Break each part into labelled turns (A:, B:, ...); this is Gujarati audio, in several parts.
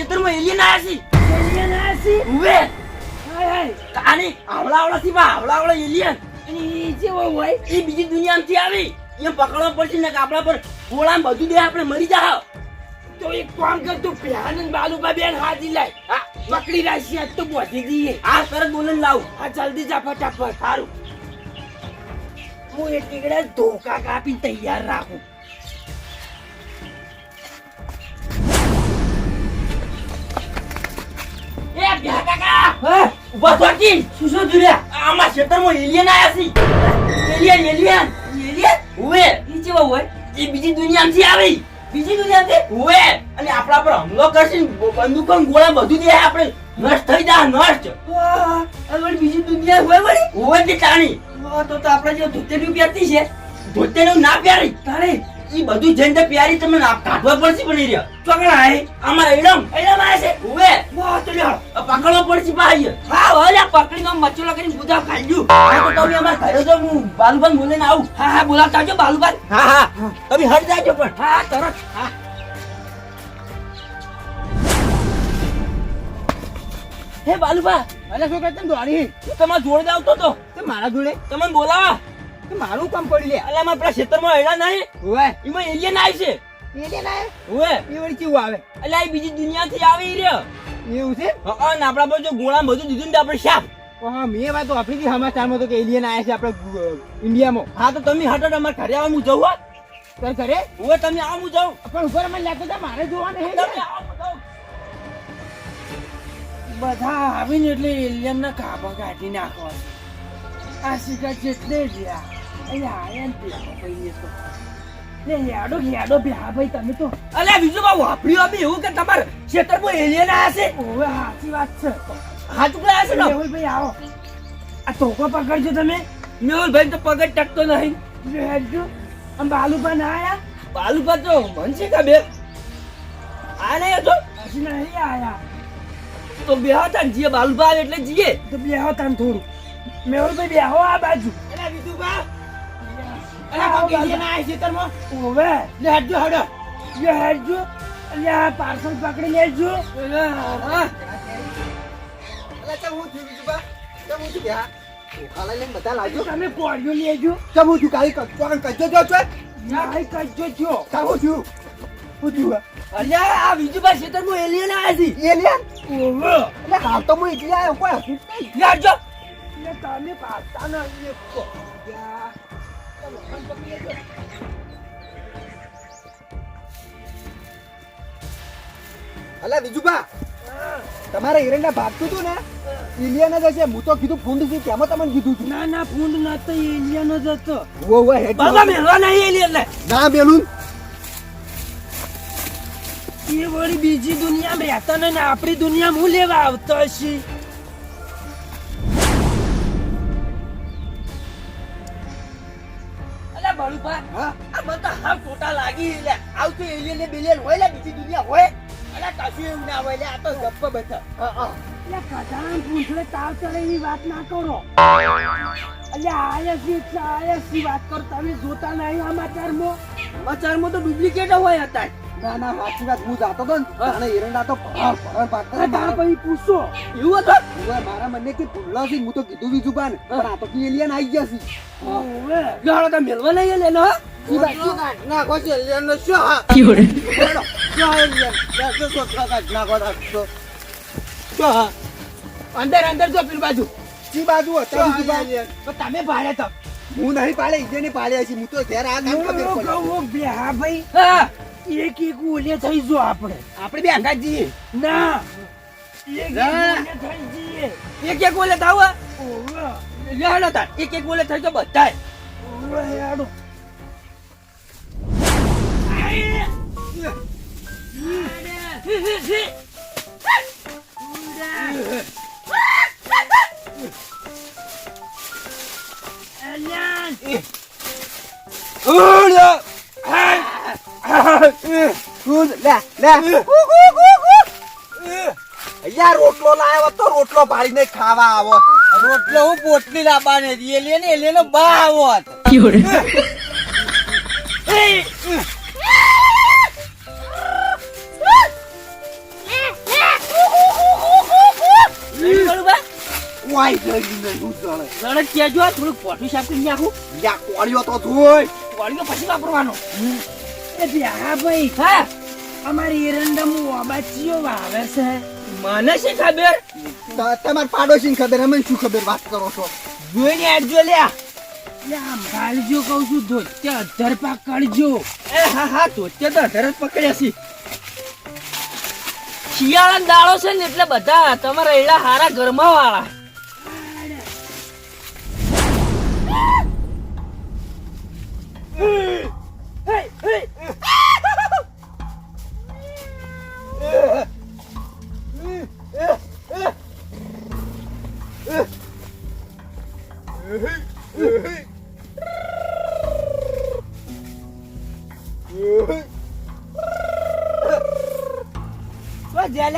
A: ક્ષેત્રમાં એલિયન આયા છે ઉવે કાની આવળા થી આવળા એલિયન
B: અને ઈ જેવો હોય
A: એ બીજી દુનિયામાંથી આવી એ પકડવા પડશે ને કે આપણા પર ગોળા બધું દે આપણે મરી જાવ
B: તો એક કામ કર તું પ્યાન બાલુબા બેન હાજી લાય હા પકડી રાશી આજ તો બોધી દઈએ
A: આ તરત બોલન લાવ
B: હા જલ્દી જા ફટાફટ સારું હું એક ટીકડા ધોકા કાપી તૈયાર રાખું
A: એ ભ્યા કાકા ઉભા થાકી શું જોયા આમાં ક્ષેત્રમાં એલિયન આયા છે એલિયન ઉવે ઈ કેવો હોય એ બીજી દુનિયામાંથી આવી બીજી દુનિયાથી ઉવે અને આપણા પર હુમલો કરશે બંદૂકો ગોળા બધું દે આપણે નષ્ટ થઈ જા નષ્ટ આ બીજી દુનિયા હોય વળી ઉવે કે તાણી તો આપણે જે ધોતેલું પહેરતી છે ધોતેલું ના પહેરી તારે ઈ બધું જઈને પ્યારી તમને કાઢવા પડશે બની રહ્યા ચોકડા હે અમાર એડમ આયા છે ઉવે વાહ તો લ્યો પકડવા પડશે ભાઈ હા ઓલા પકડીનો મચોલા કરીને બુધા ખાલ્યું તો તમે અમાર ઘરે જો હું બાલુબાન બોલીને આવું હા બોલાવતા આવજો બાલુબાન હા તમે હટ જાજો પણ હા તરત હા હે બાલુબા અરે શું કરતમ દોડી તમાર જોડે આવતો તો મારા જોડે તમને બોલાવા મારું કામ પડી લે અલા માં પેલા ક્ષેત્રમાં એડા નહીં ઓય ઈમાં એલિયન આવી છે એલિયન આવે ઓય એ વળી કેવું આવે અલા એ બીજી દુનિયાથી આવી રહ્યો એવું છે હા ને આપડા પર જો ગોળા બધું દીધું ને આપણે શાપ હા મેં વાત તો આપણી બી સમાચારમાં તો કે એલિયન આવ્યા છે આપણે ઇન્ડિયામાં હા તો તમે હટો અમાર ઘરે આવો હું જઉં તાર ઘરે ઓય તમે આવો હું જાઉં પણ ઉપર મને લાગતો હતા મારે જોવાનું હે તમે આવો હું જાઉં
B: બધા આવીને એટલે એલિયન ના કાપા કાઢી નાખવા આ શિકાર જેટલે રહ્યા અહીંયા આયા ને તો લે યાડો ભ્યા ભાઈ તમે તો
A: અલ્યા બીજું બા વાપર્યું અમે એવું કે તમારે ક્ષેત્રમાં એલિયન આયા છે
B: ઓવે સાચી વાત છે
A: હા ટુકડા આયા છે
B: મેહુલ ભાઈ આવો આ ટોકો પકડજો તમે
A: મેહુલ ભાઈ તો પગડ ટકતો નહીં
B: હેડજો આમ બાલુબા ના આયા
A: બાલુબા તો મનસી કા બે આ નહીં હતો
B: હજી નહીં આયા
A: તો બેહો તાન જીએ બાલુબા આવે એટલે જીએ
B: તો બેહો તાન થોડું મેહુલ ભાઈ બેહો આ બાજુ
A: અલ્યા બીજું બા અલ્યા કોઈ એલિયન આયા છે તરમાં
B: ઓવે
A: લે હટજો હડો
B: હેડજો અલ્યા પાર્સલ પકડી લેજો
A: અલ્યા
C: ચમ હું થયું બીજું બા ચમ હું થયું બેહા ખાલા લઈને બધા લાવજો
B: તમે કોળિયો લેજો
C: ચમ હું થયું કાલી કજો જો છો
B: નહીં કજો છો
C: ચમ હું થયું હું થયું
A: અલ્યા આ બીજું બા ક્ષેત્રમાં એલિયન આયા છે
C: એલિયન
B: ઓવે
C: એટલે હાલ તો હું એકલી આવ્યો કોઈ હતું જ નહીં
A: લે હટજો
B: તમે પાડતા નહીં
C: અલા બીજું બા તમારે એરંડા ભાગતું હતું ને એલિયન જ હશે હું તો કીધું ફૂંડ છે તેમાં તમને કીધું હતું
B: ના ફૂંડ ના તો એલિયન જ હતો
C: વો હેડ
A: બાબા મેલવા નહીં એલિયન ને
C: ના બેલું
B: એ વળી બીજી દુનિયામાં રહેતા ને આપણી દુનિયામાં હું લેવા આવતો હશે
A: અલ્યા બાલુબા
C: હા
A: આ મને તો હાવ ટોટા લાગી લે આવતું એલિયન ને બિલિયન હોય લે બીજી દુનિયા હોય અલ્યા કશું એવું ના હોય લે આ તો ગપ્પ બેઠા
B: એટલે કદાન પૂછડે તાવ ચડે એવી વાત ના કરો અલ્યા આયા છે વાત કરો તમે જોતા નહીં
A: સમાચારમાં તો ડુપ્લિકેટ હોય હતા
C: ના ના સાચી વાત હું જાતો હતો ને અને એરંડા તો ભરણ પાકતા
B: તાર પછી પૂછો
A: એવું હતું
C: મારા મને કે ભૂલો છે હું તો કીધું બીજું બાન પણ આ તો એલિયન આવી ગયા છે
B: ઓવે
A: ગાળો તો મેલવા નહીં લે નો
C: ના કોઈ એલિયન નો શું હા
A: અંદર જો પેલી બાજુ
C: જી બાજુ હતા બીજી બાજુ
A: તો તમે ભાડે તો
C: હું નહીં પાડે ઈજે પાડ્યા છે હું તો ઘેર આ કામ ખબર પડે
B: હા ભાઈ
A: હા
B: એક ઓલે થઈ જો આપણે
A: આપણે બે અંગાત જઈએ
B: ના એક
A: ના.
B: ઓલે થઈ જઈએ
A: એક બોલે થાવ
B: ઓવે
A: લેહાડો તાર એક બોલે થઈ તો બધાય
B: ઓવે યાડો
C: રોટલો લાવ્યો તો રોટલો પાડીને ખાવા આવો
A: રોટલો હું પોટલી લાવવાને એલિયન બા આવત
C: નહીં હું જાણે
B: લડત કેજો થોડુંક પોઠું સાફ કરી નાખું
C: યા કોળીઓ તો જોઈ
B: વાળીઓ પછી વાપરવાનો એ હા ભાઈ હા અમારી એરંડામાં વાબાચીઓ વાવે છે મને શી ખબર
C: તમાર પાડોશીને ખબર અમે શું ખબર વાત કરો છો
B: જોઈને આડજો લ્યા આમ ગાલજો કહું છું ધોતે અધર પકડજો એ હા ધોતે તો અધર જ પકડ્યા છે શિયાળાનો દાડો છે ને એટલે બધા તમારા એડા હારા ઘરમાં વાળા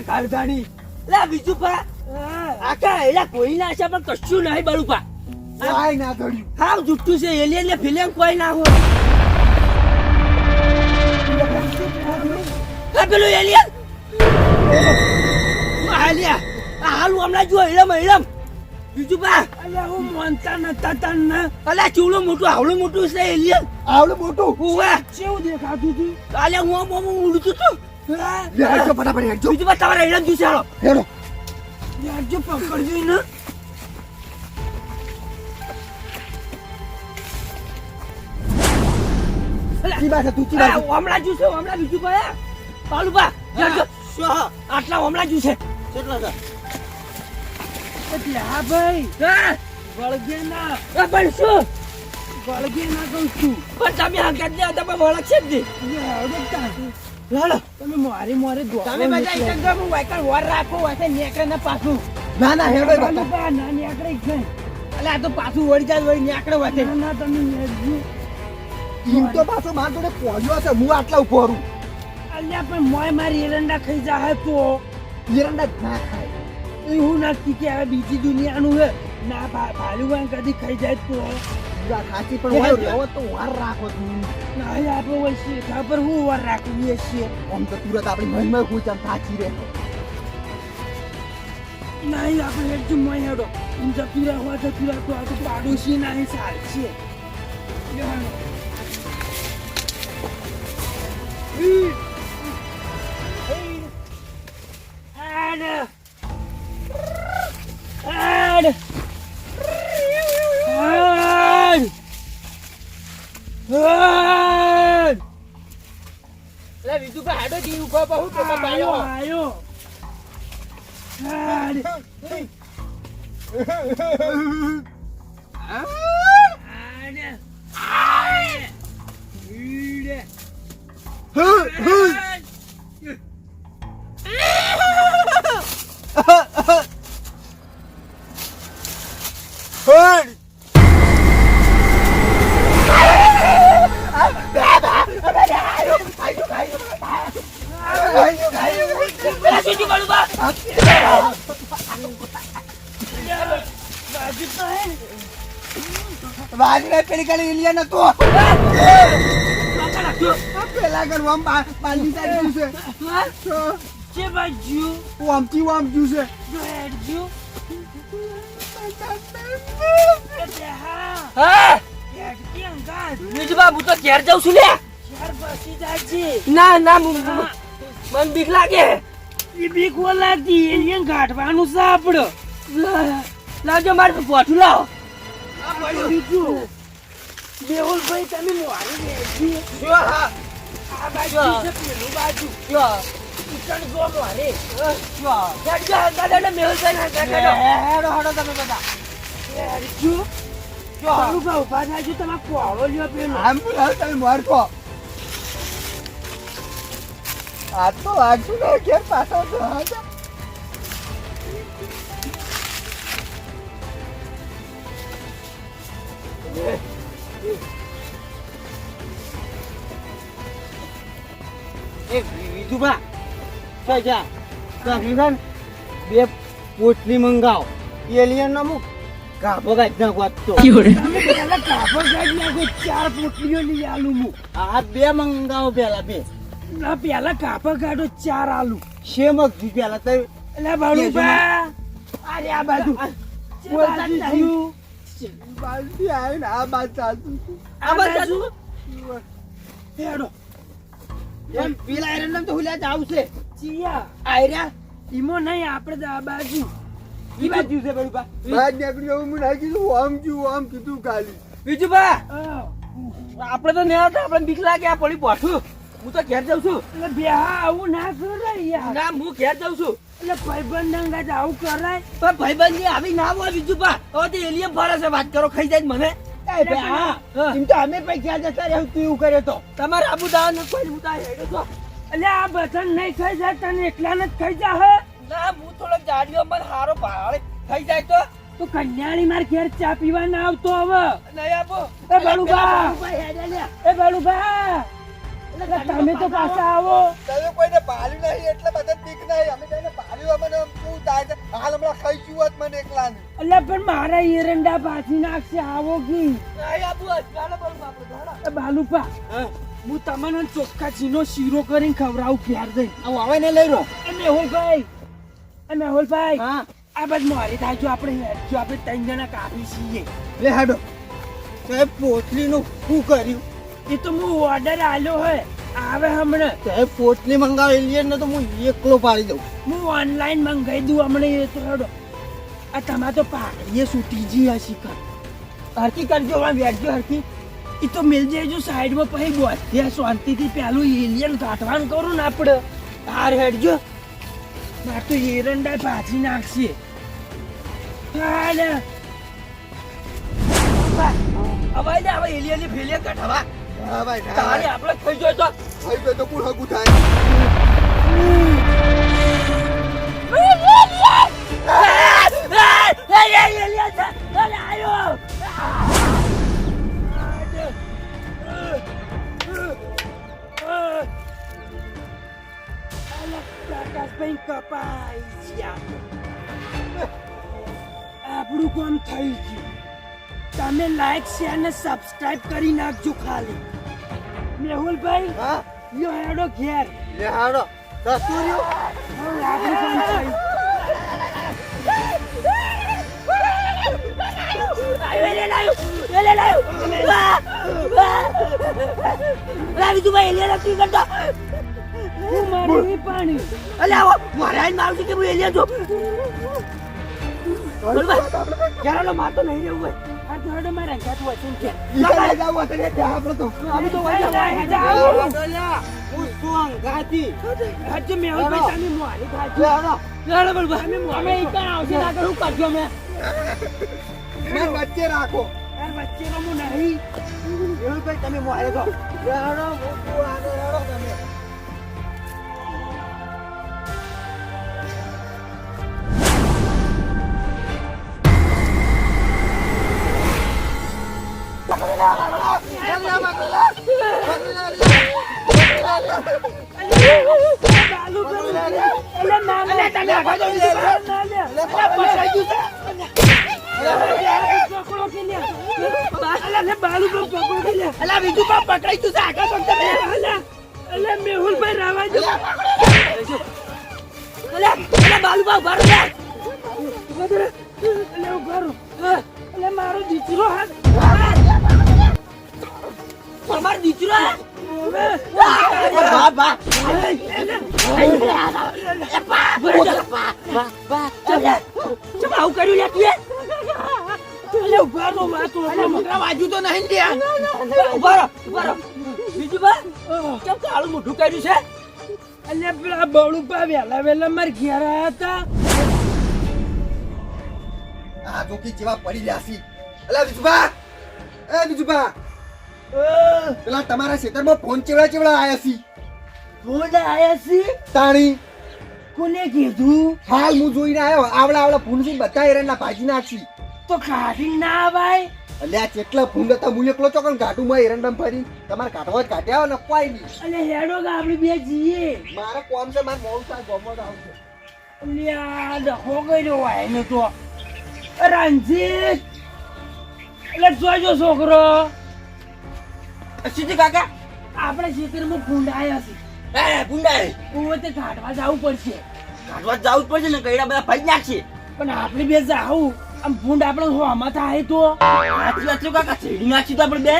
B: કાળધાણી લા બીજું પા આખા એલા કોઈ ના છે પણ કશું નહીં બળું પા
C: કાઈ ના ધડ્યું
B: હાવ જુઠ્ઠું છે એલિયન ને ફિલ્મ કોઈ ના હોય આ પેલું એલિયન આલિયા આ હાલ હમણાં જો હેડમ બીજું પા અલ્યા હું માનતા નતા તન અલ્યા ચૂલું મોટું આવડું મોટું છે એલિયન
C: આવડું મોટું
B: ઓવા કેવું દેખાતું હતું અલ્યા હું ઉડતું હતું
C: હેડજો ફટાફટ હેડજો
B: બીજું પા તમારા હેડમ જોશે હાલો
C: હેડો
B: યારજો પકડજો ને
C: ચીબા છે તું ચીબા છે
B: હમણાં જોશે હમણાં બીજું પા પાલું પા યારજો આટલા હમણાં જોશે
C: કેટલા છે
B: હા ભાઈ વળગે ના પણ શું વળગે ના કહું છું પણ તમે હંગાત ને તમે વળગશે જ નહીં લડો તમે મારી મારે તમે બધા એકદમ હું વાયકલ વાર રાખો વાસે નેકરે ના પાછું
C: ના ના હેડો
B: ના નેકરે છે અલે આ તો પાછું વળી જાય વળી નેકરે વાસે ના તમે નેકજો
C: ઈમ તો પાછો માર જોડે પોળ્યો છે હું આટલા ઉભો રહું
B: અલ્યા પણ મોય મારી એરંડા ખાઈ જાય તો
C: એરંડા ના ખાય
B: એવું નથી કે હવે બીજી દુનિયાનું હે ના ભાલુવાન કદી ખાઈ જાય તો
C: ખાચી પણ હોય રહેવો તો વાર રાખો તું
B: ના આપણે હોય છે ખબર હું વાર રાખવી છે
C: આમ તો તુરત આપણી મનમાં કોઈ ચાલ થાચી રહે
B: નહીં આપણે એક જુમ્મા હેડો હું જતુરા હોય જતુરા તો આ તો પાડોશી નહીં સાલ છે બીજું કા હાડો જી ઉભા બહુ તો આયો
C: વાજને પેલી કાલે ઇલિયન હતો પેલા ઘર વામ પાલી સાઈડ છે
B: જે બાજુ
C: વામથી વામ જ્યુ છે
B: જો હેડજો હા હેડકી અંગાત બીજું બાબુ તો ઘેર જાઉં છું લે ઘેર બસી જાજે ના મન બીક લાગે ઈ બીક વો લાગતી એલિયન ગાંઠવાનું છે આપડો લાજો મારે પોઠું લાવો આ પડ્યું બીજું મેહુલભાઈ તમે મોરી બેસી જો હા આ બાજુ છે પેલું બાજુ જો ઈકણ ગો મોરે જો દાદા મેહુલભાઈ ના હેડો તમે બધા હેડજો જો હારું બા ઉભા થાજો તમે કોળો લ્યો પેલો
C: આમ બોલાવ તમે મારકો આ તો આગુ ને ઘેર પાછો તો હા
A: એક વિધુબા સજા સગીન બે પોટલી મંગાવ એલિયન ના મુક કાપો ગાજ ના વાતો
B: તમે પેલા કાપો ગાજ નાખો 4 પોટલીઓ લઈ આલું હું
A: આ બે મંગાવ પેલા બે
B: ના પેલા કાપા કાઢો 4 આલુ
A: શેમક દી પેલા તો
B: એટલે બાળુબા અરે આ બાજુ બોલતા જ નહીં.
C: બાલથી આવીને આ બાદ ચાલતું હતું.
B: આ બાજુ હેડો
C: એમ પેલા એરંડમ તો હુલ્યા જ આવશે.
B: ચિયા
C: આયરા
B: ઈમો નહીં આપણે તો આ બાજુ ઈ બાજુ છે બળુપા.
C: બહાર નીકળ્યો હું ના કીધું આમ કીધું ખાલી.
A: બીજું બા
B: હા.
A: આપણે તો નહીં આવતા, આપણે બીક લાગે આ પડી પાછું. હું તો ઘેર જાઉં છું.
B: એટલે બેહા આવું ના કરાય યાર.
A: ના હું ઘેર જાઉં છું.
B: એટલે ભાઈબંધ અંગાત આવું કરાય.
A: પણ ભાઈબંધી આવી ના હોય બીજું બા. હવે તો એલિયન ફરે છે, વાત કરો ખાઈ જાય મને.
C: એ બે હા એમ તો અમે પૈસા જતા રહ્યા તું એવું કરે તો.
A: તમારે આબુ દાવા ને કોઈ હું તો હેડો છો.
B: એટલે આ બધા નહીં ખાઈ જાય તને એકલાને જ ખાઈ જા હે.
A: ના હું થોડો જાડીઓ મને હારો ભાડે ખાઈ જાય તો
B: તો કન્યાળી માર ઘેર ચા પીવા ના આવતો હવે.
A: નહીં આપો.
B: એ બાળુબા એ બાળુબા એટલે તમે તો પાછા આવો.
C: તમે કોઈને પાલ્યું નહીં એટલે બધા બીક નહીં. અમે તેને પાલ્યું અમને આમ કેવું થાય છે. હાલ હમણાં ખાઈ ગયું હોત મને એકલાને.
B: એટલે પણ મારા એરંડા પાછી નાખશે આવો કી.
A: નહીં આપો. ચાલો બોલ બાપુ ધાડો.
B: એ બાલુપા હું તમને ચોખ્ખા ચીનો શીરો કરીને ખવડાવું ઘેર જઈને.
C: આવું આવે ને લઈ રહ્યો.
B: એ મેહુલભાઈ
C: હા
B: આ બાદ મારી થાય જો આપણે ત્રણ જણા કાપી છીએ.
C: લે હાડો સાહેબ પોટલીનું શું કર્યું?
B: એ તો હું ઓર્ડર આલ્યો હે આવે હમણાં.
C: સાહેબ પોટલી મંગાવેલી ને તો હું એકલો પાડી દઉં.
B: હું ઓનલાઈન મંગાઈ દઉં હમણાં. એ તો હેડો આ તમારે તો પાઘડીએ સૂટી જી હશી કર હરકી કરજો વેચજો હરકી. એ તો મિલ જજો સાઈડમાં પછી બોધ્યા શાંતિથી પેલું એલિયન કાઢવાનું કરું ને આપણે. હાર હેડજો મારે તો એરંડા પાછી નાખશે. હાલે
A: અવાજ આવે એલિયન ની ફેલિયર કાઢવા.
C: હા ભાઈ
A: તારે આપણે ખાઈ જાય તો
C: થઈ ગયો તો કોણ હગું થાય?
B: આપણું કામ થઈ ગયું. તમે લાઈક શેર ને સબસ્ક્રાઇબ કરી નાખજો ખાલી. મેહુલભાઈ
C: હા
B: યો હેડો ઘેર.
C: લે હાડો દસ્તું રહ્યું.
B: હવે આપણું કામ થઈ ગયું. હું મારું ઈ પાણી. મારતો નહીં રહેવું હોય. આ તો હેડો મારે અંગાત વચન છે.
C: ઈશાને જાવું હતું ને ત્યાં આપણે તો.
B: અમે તો વચન જાઓ.
C: હું શું અંગાતી?
B: હજુ મેહુલભાઈ તમે મોરી
C: લે
B: ખાજો.
C: હાડો.
B: અમે ઈ કાં આવશે ના કરું કરજો અમે.
C: મને વચ્ચે રાખો.
B: યાર વચ્ચેનો હું નહીં.
C: એવું કઈ તમે મોડે તો. લે હાડો મોટું આગળ હાડો તમે.
B: મેહુલભાઈ રાવા જો. મારો દીકરો હાથ
A: તમારો દીકરો આવું કર્યું લે તું
B: ઉભા રહો
C: વાજુ તો નહીં ત્યાં.
A: ઉભા રહો. બીજું બા કેમ કાળું મોઢું કર્યું છે?
B: અલ્યા પેલા બળુપા વેલા મારા ઘેર આયા હતા.
C: આ જોકી જેવા પડી રહ્યા છે. અલા બીજુબા એ બીજુબા પેલા તમારા ખેતરમાં ફોન ચેવડા આયા છે.
B: ફોન આયા છે?
C: તાણી
B: કોને કીધું?
C: હાલ હું જોઈને આવ્યો. આવડા ફૂંડ બધા એરંડા ભાજી નાખી.
B: તો કાઢી ના આવાય.
C: અલ્યા કેટલા ફૂંડ હતા. હું એકલો ચોકન ઘાટુમાં એરંડા ફરી તમારે કાઢવા જ કાઢ્યા ને કોઈ નહીં.
B: અલે હેડો કે આપણે બે જઈએ.
C: મારે કોમ છે. મારે મોડું થાય ગમત આવશે.
B: અલ્યા ડખો કર્યો હોય ને તો રણજીત એટલે જોજો છોકરો
A: સીધી કાકા
B: આપણે ખેતરમાં ફૂંડાયા છે.
A: ભૂંડાય
B: ઓવે તે કાઢવા જવું પડશે.
A: કાઢવા જવું જ પડશે ને ગયડા બધા ભાઈ નાખશે.
B: પણ આપણે બે જાવું આમ ભૂંડ આપણે હોમાં થાય તો
A: સાચી વાત છે કાકા છેડી નાખી તો આપણે બે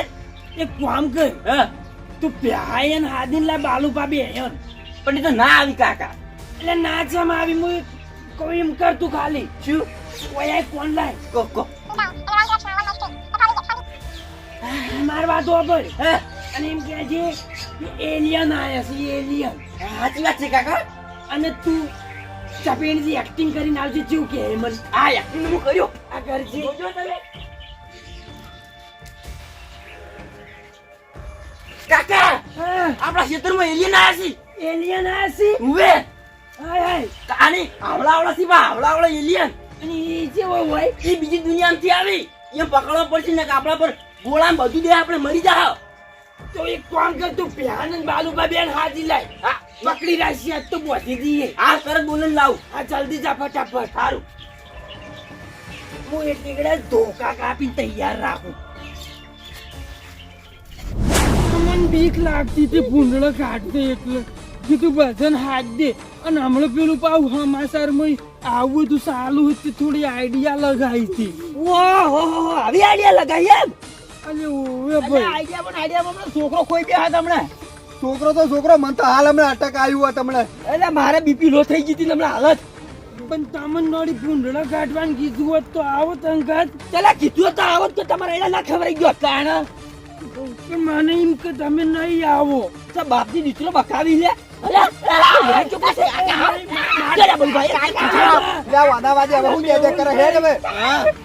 B: એક કામ કર
A: હે
B: તું પ્યાયન હાદીન લા બાલુપા બે યન
A: પણ એ તો ના આવી કાકા
B: એટલે નાચમ આવી હું કોઈ એમ કર તું ખાલી
A: શું
B: ઓય કોણ લાય
A: કો
B: માર વાત ઓબર
A: હે
B: અને એમ કહે છે કે એલિયન આયા છે એલિયન
A: સાચી વાત છે કાકા
B: અને તું ચપેણથી એક્ટિંગ કરીને આવજે જેવું કે હેમન
A: આ એક્ટિંગ હું કર્યો
B: આ કરજે
A: જોજો તમે કાકા
B: હા
A: આપણા ક્ષેત્રમાં એલિયન આયા છે
B: એલિયન આયા છે
A: ઉવે
B: હાય હાય
A: કાની આવડા થી બા આવડા એલિયન
B: અને એ જેવો હોય
A: એ બીજી દુનિયામાંથી આવી એમ પકડવા પડશે ને કે આપણા પર ગોળામાં બધું દે આપણે મરી જાવ
B: તો એક કામ કર તું પ્યાન અને બાલુબા બેન હાજી લાય
A: હા
B: પકડી રાશી આજ તો બોધી દઈએ
A: આ તરત બોલને લાવ
B: આ જલ્દી જા ફટાફટ
A: સારું
B: હું એટલી ગળે ધોકા કાપી તૈયાર રાખું મને બીક લાગતી હતી ભૂંડળો કાઢતે એટલે કીધું બધાને હાથ દે અને હમણાં પેલું પાવ સમાચારમાં આવું હતું સારું હતું થોડી આઈડિયા લગાવી હતી
A: ઓહો આવી આઈડિયા લગાઈ એમ
B: અરે ઓવે ભાઈ
A: આઈડિયામાં છોકરો કોઈ બે હાથ હમણાં
C: છોકરો તો છોકરો મને તો હાલ હમણાં અટક આવ્યું હોત હમણાં
A: એટલે મારે બીપી લો થઈ ગઈ હતી હમણાં હાલત
B: પણ તમને નોડી ભૂંડળા કાઢવાનું કીધું હોત તો આવો તંગત
A: ચલા કીધું તો આવત તો તમારે એના ના ખબર ગયો કારણ
B: પણ મને એમ કે તમે નહીં આવો
A: તો બાપની દીકરો બકાવી લે
C: વાદાવાદી હવે હું જે કરે હે હવે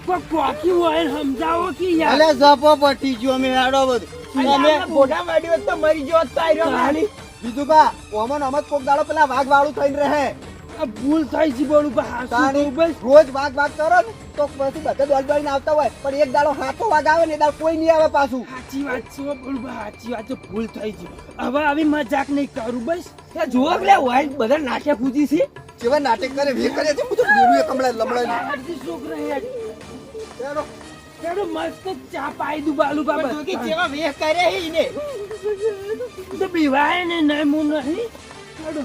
B: કોઈ કોકી હોય ને સમજાવો કે યાર
C: અલે જપો પટી ગયો મે આડો બધું
A: અમે ગોડા માડ્યો તો મરી ગયો તો આયરો ખાલી
C: બીજું બા ઓમન અમત કોક દાડો પેલા વાઘ વાળું થઈને રહે
B: આ ભૂલ થઈ છે બોલું
C: તાણી
B: હાસું બસ
C: રોજ વાઘ વાઘ કરો ને તો પછી બધા દોડને આવતા હોય પણ એક દાડો હાથો વાઘ આવે ને એ દાડો કોઈ નહીં આવે પાછું
B: સાચી વાત છે બોલું સાચી વાત છે ભૂલ થઈ છે હવે આવી મજાક નહીં કરું બસ
A: જોવા લે હોય બધા નાટ્ય પૂજી છે
C: જેવા નાટક કરે વે કરે છે બધું બોલું કમળા લમડા
B: હરજી છોકરા હેડ
C: ચાલો
B: ચાલો મસ્ત ચા પાઈ દઉં બાલુ બાબા
A: કે જેવા વેહ કરે હે ઈને
B: તો બીવાય ને નહીં મું નહીં ચાલો